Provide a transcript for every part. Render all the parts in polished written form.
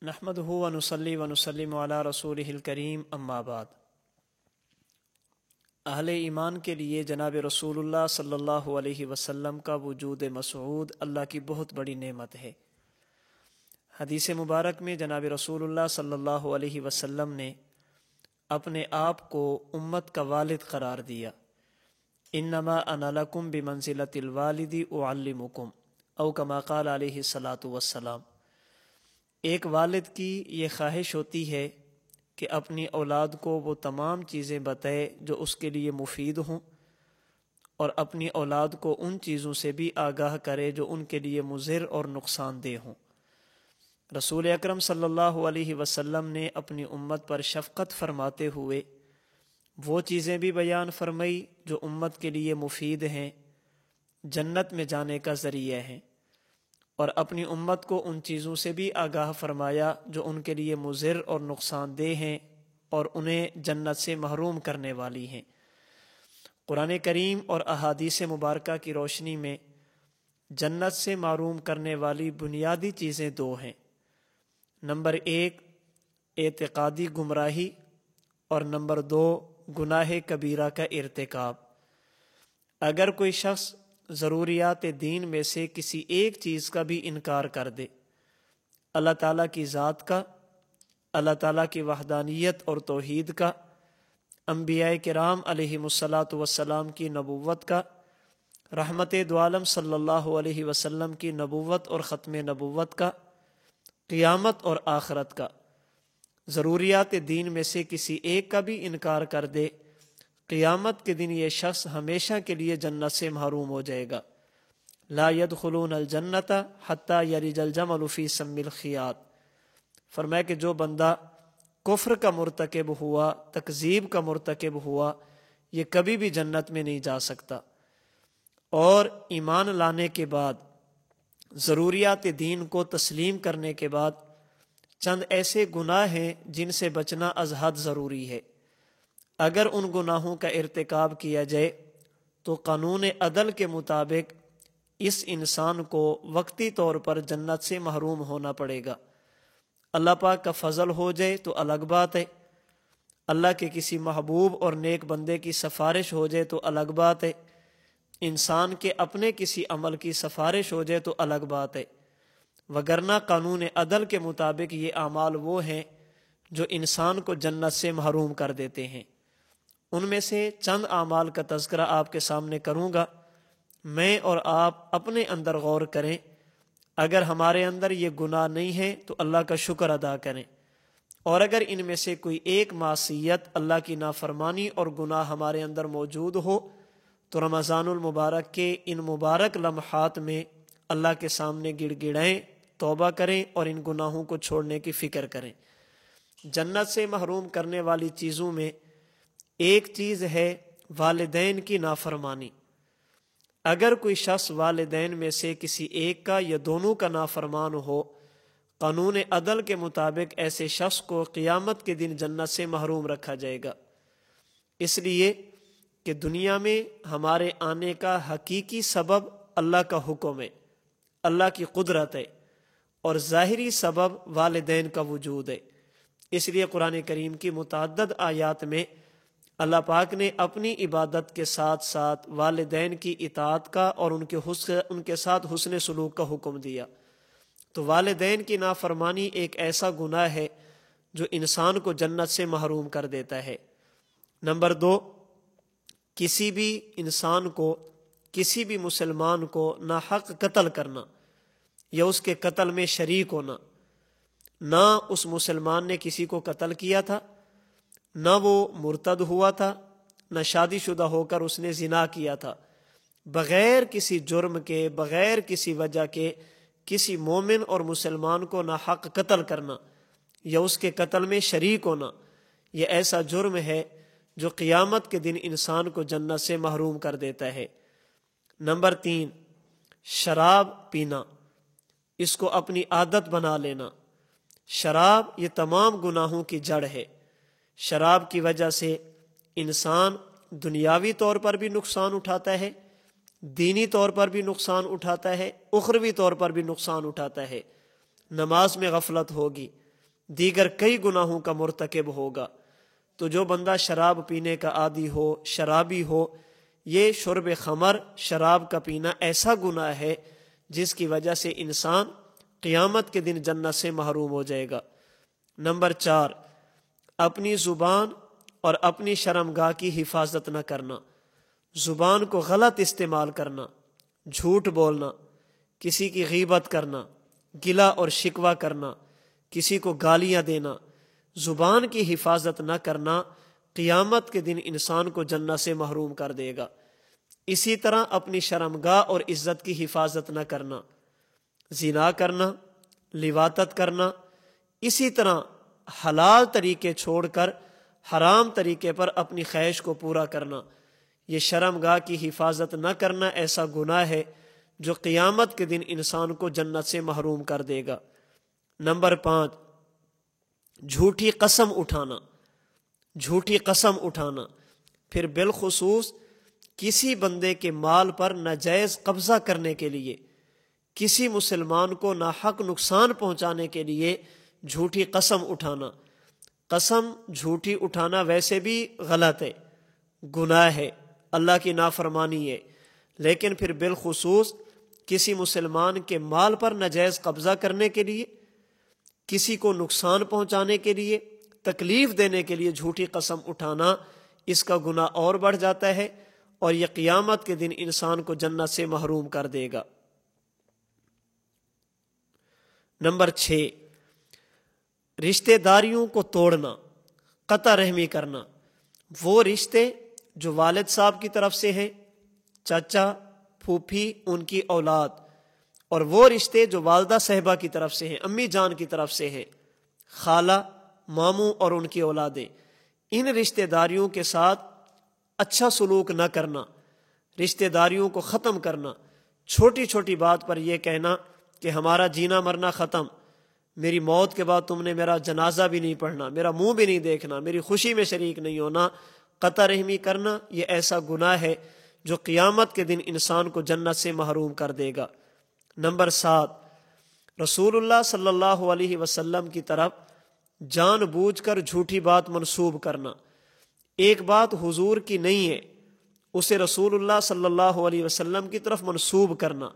نحمدہ ونصلی ونسلم علی رسولہ الکریم اما بعد۔ اہل ایمان کے لیے جناب رسول اللہ صلی اللہ علیہ وسلم کا وجود مسعود اللہ کی بہت بڑی نعمت ہے۔ حدیث مبارک میں جناب رسول اللہ صلی اللہ علیہ وسلم نے اپنے آپ کو امت کا والد قرار دیا۔ انما انا لکم بمنزلۃ الوالد اعلمکم او کما قال علیہ الصلاۃ والسلام۔ ایک والد کی یہ خواہش ہوتی ہے کہ اپنی اولاد کو وہ تمام چیزیں بتائے جو اس کے لیے مفید ہوں، اور اپنی اولاد کو ان چیزوں سے بھی آگاہ کرے جو ان کے لیے مضر اور نقصان دہ ہوں۔ رسول اکرم صلی اللہ علیہ وسلم نے اپنی امت پر شفقت فرماتے ہوئے وہ چیزیں بھی بیان فرمائی جو امت کے لیے مفید ہیں، جنت میں جانے کا ذریعہ ہیں، اور اپنی امت کو ان چیزوں سے بھی آگاہ فرمایا جو ان کے لیے مضر اور نقصان دہ ہیں اور انہیں جنت سے محروم کرنے والی ہیں۔ قرآن کریم اور احادیث مبارکہ کی روشنی میں جنت سے محروم کرنے والی بنیادی چیزیں دو ہیں۔ نمبر 1 اعتقادی گمراہی، اور نمبر 2 گناہ کبیرہ کا ارتکاب۔ اگر کوئی شخص ضروریات دین میں سے کسی ایک چیز کا بھی انکار کر دے، اللہ تعالیٰ کی ذات کا، اللہ تعالیٰ کی وحدانیت اور توحید کا، انبیاء کرام علیہم الصلاۃ والسلام کی نبوت کا، رحمت دو عالم صلی اللہ علیہ وسلم کی نبوت اور ختم نبوت کا، قیامت اور آخرت کا، ضروریات دین میں سے کسی ایک کا بھی انکار کر دے، قیامت کے دن یہ شخص ہمیشہ کے لیے جنت سے محروم ہو جائے گا۔ لا يدخلون الجنت حتی یلج الجمل فی سم الخیاط۔ فرمایا کہ جو بندہ کفر کا مرتکب ہوا، تکذیب کا مرتکب ہوا، یہ کبھی بھی جنت میں نہیں جا سکتا۔ اور ایمان لانے کے بعد، ضروریات دین کو تسلیم کرنے کے بعد چند ایسے گناہ ہیں جن سے بچنا از حد ضروری ہے۔ اگر ان گناہوں کا ارتکاب کیا جائے تو قانون عدل کے مطابق اس انسان کو وقتی طور پر جنت سے محروم ہونا پڑے گا۔ اللہ پاک کا فضل ہو جائے تو الگ بات ہے، اللہ کے کسی محبوب اور نیک بندے کی سفارش ہو جائے تو الگ بات ہے، انسان کے اپنے کسی عمل کی سفارش ہو جائے تو الگ بات ہے، وگرنہ قانون عدل کے مطابق یہ اعمال وہ ہیں جو انسان کو جنت سے محروم کر دیتے ہیں۔ ان میں سے چند اعمال کا تذکرہ آپ کے سامنے کروں گا، میں اور آپ اپنے اندر غور کریں۔ اگر ہمارے اندر یہ گناہ نہیں ہے تو اللہ کا شکر ادا کریں، اور اگر ان میں سے کوئی ایک معصیت، اللہ کی نافرمانی اور گناہ ہمارے اندر موجود ہو تو رمضان المبارک کے ان مبارک لمحات میں اللہ کے سامنے گڑ گڑائیں، توبہ کریں اور ان گناہوں کو چھوڑنے کی فکر کریں۔ جنت سے محروم کرنے والی چیزوں میں ایک چیز ہے والدین کی نافرمانی۔ اگر کوئی شخص والدین میں سے کسی ایک کا یا دونوں کا نافرمان ہو، قانون عدل کے مطابق ایسے شخص کو قیامت کے دن جنت سے محروم رکھا جائے گا، اس لیے کہ دنیا میں ہمارے آنے کا حقیقی سبب اللہ کا حکم ہے، اللہ کی قدرت ہے، اور ظاہری سبب والدین کا وجود ہے۔ اس لیے قرآن کریم کی متعدد آیات میں اللہ پاک نے اپنی عبادت کے ساتھ ساتھ والدین کی اطاعت کا اور ان کے ساتھ حسن سلوک کا حکم دیا۔ تو والدین کی نافرمانی ایک ایسا گناہ ہے جو انسان کو جنت سے محروم کر دیتا ہے۔ نمبر 2، کسی بھی انسان کو، کسی بھی مسلمان کو ناحق قتل کرنا یا اس کے قتل میں شریک ہونا۔ نہ اس مسلمان نے کسی کو قتل کیا تھا، نہ وہ مرتد ہوا تھا، نہ شادی شدہ ہو کر اس نے زنا کیا تھا، بغیر کسی جرم کے، بغیر کسی وجہ کے کسی مومن اور مسلمان کو ناحق قتل کرنا یا اس کے قتل میں شریک ہونا، یہ ایسا جرم ہے جو قیامت کے دن انسان کو جنت سے محروم کر دیتا ہے۔ نمبر 3، شراب پینا، اس کو اپنی عادت بنا لینا۔ شراب یہ تمام گناہوں کی جڑ ہے۔ شراب کی وجہ سے انسان دنیاوی طور پر بھی نقصان اٹھاتا ہے، دینی طور پر بھی نقصان اٹھاتا ہے، اخروی طور پر بھی نقصان اٹھاتا ہے۔ نماز میں غفلت ہوگی، دیگر کئی گناہوں کا مرتکب ہوگا۔ تو جو بندہ شراب پینے کا عادی ہو، شرابی ہو، یہ شرب خمر، شراب کا پینا ایسا گناہ ہے جس کی وجہ سے انسان قیامت کے دن جنت سے محروم ہو جائے گا۔ نمبر 4، اپنی زبان اور اپنی شرمگاہ کی حفاظت نہ کرنا۔ زبان کو غلط استعمال کرنا، جھوٹ بولنا، کسی کی غیبت کرنا، گلہ اور شکوہ کرنا، کسی کو گالیاں دینا، زبان کی حفاظت نہ کرنا قیامت کے دن انسان کو جنت سے محروم کر دے گا۔ اسی طرح اپنی شرمگاہ اور عزت کی حفاظت نہ کرنا، زنا کرنا، لواطت کرنا، اسی طرح حلال طریقے چھوڑ کر حرام طریقے پر اپنی خواہش کو پورا کرنا، یہ شرمگاہ کی حفاظت نہ کرنا ایسا گناہ ہے جو قیامت کے دن انسان کو جنت سے محروم کر دے گا۔ نمبر 5، جھوٹی قسم اٹھانا۔ جھوٹی قسم اٹھانا، پھر بالخصوص کسی بندے کے مال پر ناجائز قبضہ کرنے کے لیے، کسی مسلمان کو ناحق نقصان پہنچانے کے لیے جھوٹی قسم اٹھانا۔ قسم جھوٹی اٹھانا ویسے بھی غلط ہے، گناہ ہے، اللہ کی نافرمانی ہے، لیکن پھر بالخصوص کسی مسلمان کے مال پر ناجائز قبضہ کرنے کے لیے، کسی کو نقصان پہنچانے کے لیے، تکلیف دینے کے لیے جھوٹی قسم اٹھانا، اس کا گناہ اور بڑھ جاتا ہے اور یہ قیامت کے دن انسان کو جنت سے محروم کر دے گا۔ نمبر 6، رشتہ داریوں کو توڑنا، قطع رحمی کرنا۔ وہ رشتے جو والد صاحب کی طرف سے ہیں، چچا، پھوپھی، ان کی اولاد، اور وہ رشتے جو والدہ صاحبہ کی طرف سے ہیں، امی جان کی طرف سے ہیں، خالہ، ماموں اور ان کی اولادیں، ان رشتہ داریوں کے ساتھ اچھا سلوک نہ کرنا، رشتہ داریوں کو ختم کرنا، چھوٹی چھوٹی بات پر یہ کہنا کہ ہمارا جینا مرنا ختم، میری موت کے بعد تم نے میرا جنازہ بھی نہیں پڑھنا، میرا منہ بھی نہیں دیکھنا، میری خوشی میں شریک نہیں ہونا، قطع رحمی کرنا، یہ ایسا گناہ ہے جو قیامت کے دن انسان کو جنت سے محروم کر دے گا۔ نمبر 7، رسول اللہ صلی اللہ علیہ وسلم کی طرف جان بوجھ کر جھوٹی بات منسوب کرنا۔ ایک بات حضور کی نہیں ہے، اسے رسول اللہ صلی اللہ علیہ وسلم کی طرف منسوب کرنا،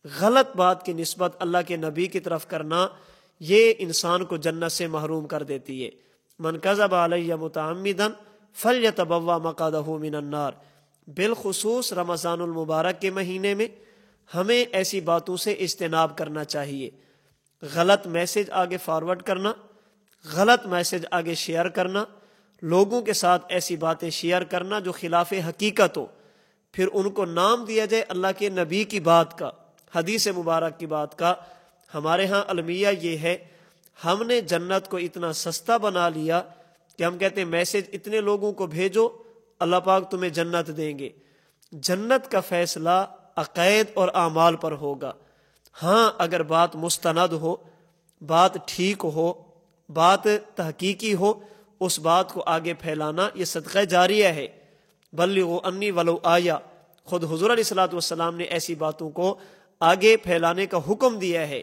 غلط بات کی نسبت اللہ کے نبی کی طرف کرنا، یہ انسان کو جنت سے محروم کر دیتی ہے۔ من کذب علی متعمدا فلیتبوأ مقعدہ من النار۔ بالخصوص رمضان المبارک کے مہینے میں ہمیں ایسی باتوں سے اجتناب کرنا چاہیے، غلط میسج آگے فارورڈ کرنا، غلط میسج آگے شیئر کرنا، لوگوں کے ساتھ ایسی باتیں شیئر کرنا جو خلاف حقیقت ہو، پھر ان کو نام دیا جائے اللہ کے نبی کی بات کا، حدیث مبارک کی بات کا۔ ہمارے ہاں المیہ یہ ہے، ہم نے جنت کو اتنا سستا بنا لیا کہ ہم کہتے ہیں میسج اتنے لوگوں کو بھیجو، اللہ پاک تمہیں جنت دیں گے۔ جنت کا فیصلہ عقائد اور اعمال پر ہوگا۔ ہاں اگر بات مستند ہو، بات ٹھیک ہو، بات تحقیقی ہو، اس بات کو آگے پھیلانا یہ صدقہ جاریہ ہے۔ بلغوا انی ولو آیا، خود حضور علیہ الصلوۃ والسلام نے ایسی باتوں کو آگے پھیلانے کا حکم دیا ہے،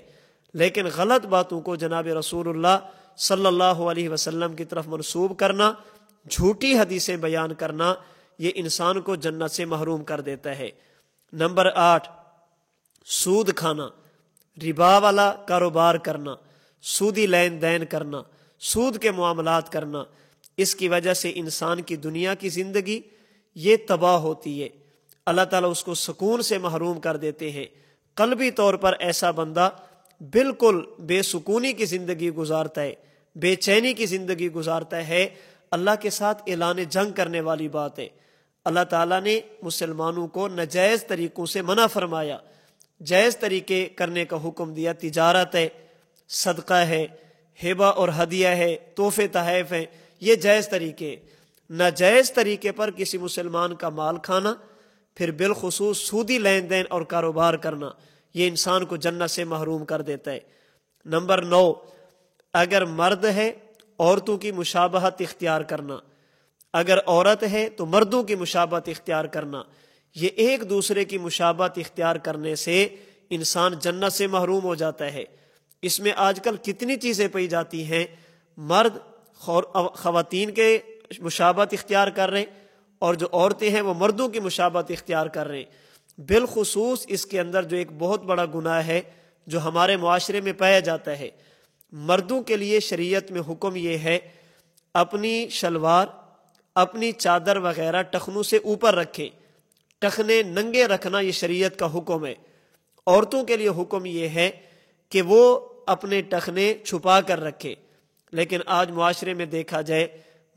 لیکن غلط باتوں کو جناب رسول اللہ صلی اللہ علیہ وسلم کی طرف منسوب کرنا، جھوٹی حدیثیں بیان کرنا، یہ انسان کو جنت سے محروم کر دیتا ہے۔ نمبر 8، سود کھانا، ربا والا کاروبار کرنا، سودی لین دین کرنا، سود کے معاملات کرنا، اس کی وجہ سے انسان کی دنیا کی زندگی یہ تباہ ہوتی ہے، اللہ تعالیٰ اس کو سکون سے محروم کر دیتے ہیں۔ قلبی طور پر ایسا بندہ بالکل بے سکونی کی زندگی گزارتا ہے، بے چینی کی زندگی گزارتا ہے، اللہ کے ساتھ اعلان جنگ کرنے والی بات ہے۔ اللہ تعالیٰ نے مسلمانوں کو ناجائز طریقوں سے منع فرمایا، جائز طریقے کرنے کا حکم دیا۔ تجارت ہے، صدقہ ہے، ہبہ اور ہدیہ ہے، تحفے تحائف ہیں، یہ جائز طریقے۔ ناجائز طریقے پر کسی مسلمان کا مال کھانا، پھر بالخصوص سودی لین دین اور کاروبار کرنا، یہ انسان کو جنت سے محروم کر دیتا ہے۔ نمبر 9، اگر مرد ہے عورتوں کی مشابہت اختیار کرنا، اگر عورت ہے تو مردوں کی مشابہت اختیار کرنا، یہ ایک دوسرے کی مشابہت اختیار کرنے سے انسان جنت سے محروم ہو جاتا ہے۔ اس میں آج کل کتنی چیزیں پائی جاتی ہیں، مرد خواتین کے مشابہت اختیار کر رہے ہیں اور جو عورتیں ہیں وہ مردوں کی مشابہت اختیار کر رہے ہیں۔ بالخصوص اس کے اندر جو ایک بہت بڑا گناہ ہے جو ہمارے معاشرے میں پایا جاتا ہے، مردوں کے لیے شریعت میں حکم یہ ہے اپنی شلوار، اپنی چادر وغیرہ ٹخنوں سے اوپر رکھے، ٹخنے ننگے رکھنا یہ شریعت کا حکم ہے۔ عورتوں کے لیے حکم یہ ہے کہ وہ اپنے ٹخنے چھپا کر رکھے، لیکن آج معاشرے میں دیکھا جائے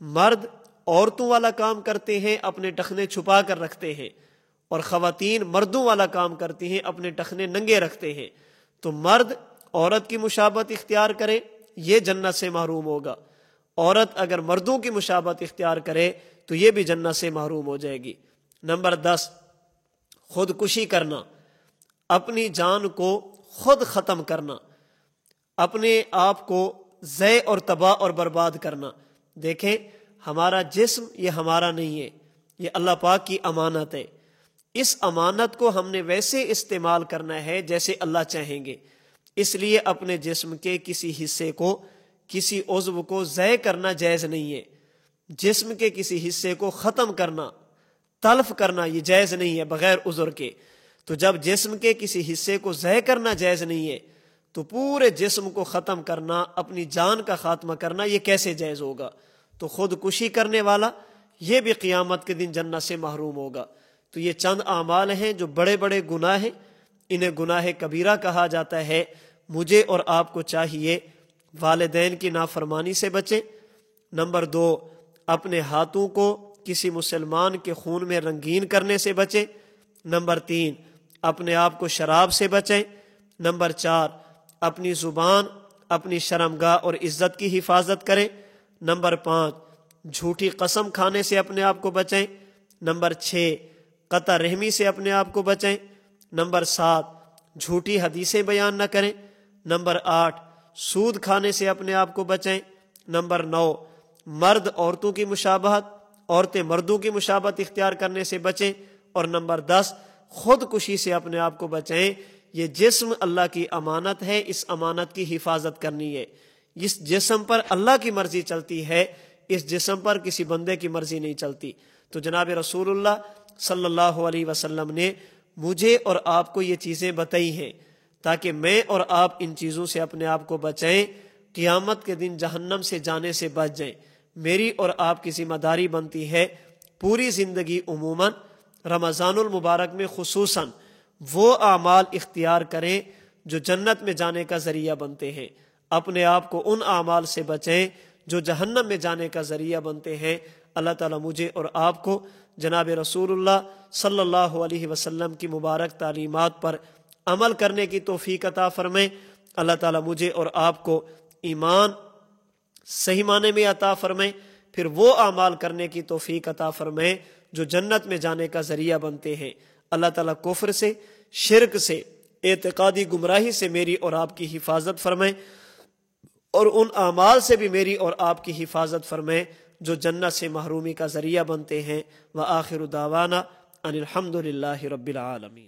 مرد عورتوں والا کام کرتے ہیں، اپنے ٹخنے چھپا کر رکھتے ہیں، اور خواتین مردوں والا کام کرتی ہیں، اپنے ٹخنے ننگے رکھتے ہیں۔ تو مرد عورت کی مشابہت اختیار کرے یہ جنت سے محروم ہوگا، عورت اگر مردوں کی مشابہت اختیار کرے تو یہ بھی جنت سے محروم ہو جائے گی۔ نمبر 10، خودکشی کرنا، اپنی جان کو خود ختم کرنا، اپنے آپ کو ضائع اور تباہ اور برباد کرنا۔ دیکھیں ہمارا جسم یہ ہمارا نہیں ہے، یہ اللہ پاک کی امانت ہے۔ اس امانت کو ہم نے ویسے استعمال کرنا ہے جیسے اللہ چاہیں گے، اس لیے اپنے جسم کے کسی حصے کو، کسی عضو کو ضائع کرنا جائز نہیں ہے۔ جسم کے کسی حصے کو ختم کرنا، تلف کرنا یہ جائز نہیں ہے بغیر عذر کے۔ تو جب جسم کے کسی حصے کو ضائع کرنا جائز نہیں ہے تو پورے جسم کو ختم کرنا، اپنی جان کا خاتمہ کرنا یہ کیسے جائز ہوگا؟ تو خودکشی کرنے والا یہ بھی قیامت کے دن جنت سے محروم ہوگا۔ تو یہ چند اعمال ہیں جو بڑے بڑے گناہ ہیں، انہیں گناہ کبیرہ کہا جاتا ہے۔ مجھے اور آپ کو چاہیے والدین کی نافرمانی سے بچیں۔ نمبر 2، اپنے ہاتھوں کو کسی مسلمان کے خون میں رنگین کرنے سے بچیں۔ نمبر 3، اپنے آپ کو شراب سے بچیں۔ نمبر 4، اپنی زبان، اپنی شرمگاہ اور عزت کی حفاظت کریں۔ نمبر 5، جھوٹی قسم کھانے سے اپنے آپ کو بچیں۔ نمبر 6، قطع رحمی سے اپنے آپ کو بچیں۔ نمبر 7، جھوٹی حدیثیں بیان نہ کریں۔ نمبر 8، سود کھانے سے اپنے آپ کو بچیں۔ نمبر 9، مرد عورتوں کی مشابہت، عورتیں مردوں کی مشابہت اختیار کرنے سے بچیں۔ اور نمبر 10، خودکشی سے اپنے آپ کو بچیں۔ یہ جسم اللہ کی امانت ہے، اس امانت کی حفاظت کرنی ہے۔ اس جسم پر اللہ کی مرضی چلتی ہے، اس جسم پر کسی بندے کی مرضی نہیں چلتی۔ تو جناب رسول اللہ صلی اللہ علیہ وسلم نے مجھے اور آپ کو یہ چیزیں بتائی ہیں تاکہ میں اور آپ ان چیزوں سے اپنے آپ کو بچائیں، قیامت کے دن جہنم سے جانے سے بچ جائیں۔ میری اور آپ کی ذمہ داری بنتی ہے پوری زندگی عموماً، رمضان المبارک میں خصوصاً وہ اعمال اختیار کریں جو جنت میں جانے کا ذریعہ بنتے ہیں، اپنے آپ کو ان اعمال سے بچیں جو جہنم میں جانے کا ذریعہ بنتے ہیں۔ اللہ تعالیٰ مجھے اور آپ کو جناب رسول اللہ صلی اللہ علیہ وسلم کی مبارک تعلیمات پر عمل کرنے کی توفیق عطا فرمائے۔ اللہ تعالیٰ مجھے اور آپ کو ایمان صحیح معنی میں عطا فرمائے، پھر وہ اعمال کرنے کی توفیق عطا فرمائے جو جنت میں جانے کا ذریعہ بنتے ہیں۔ اللہ تعالیٰ کفر سے، شرک سے، اعتقادی گمراہی سے میری اور آپ کی حفاظت فرمائے، اور ان اعمال سے بھی میری اور آپ کی حفاظت فرمائے جو جنت سے محرومی کا ذریعہ بنتے ہیں۔ وآخر دعوانا ان الحمد للہ رب العالمین۔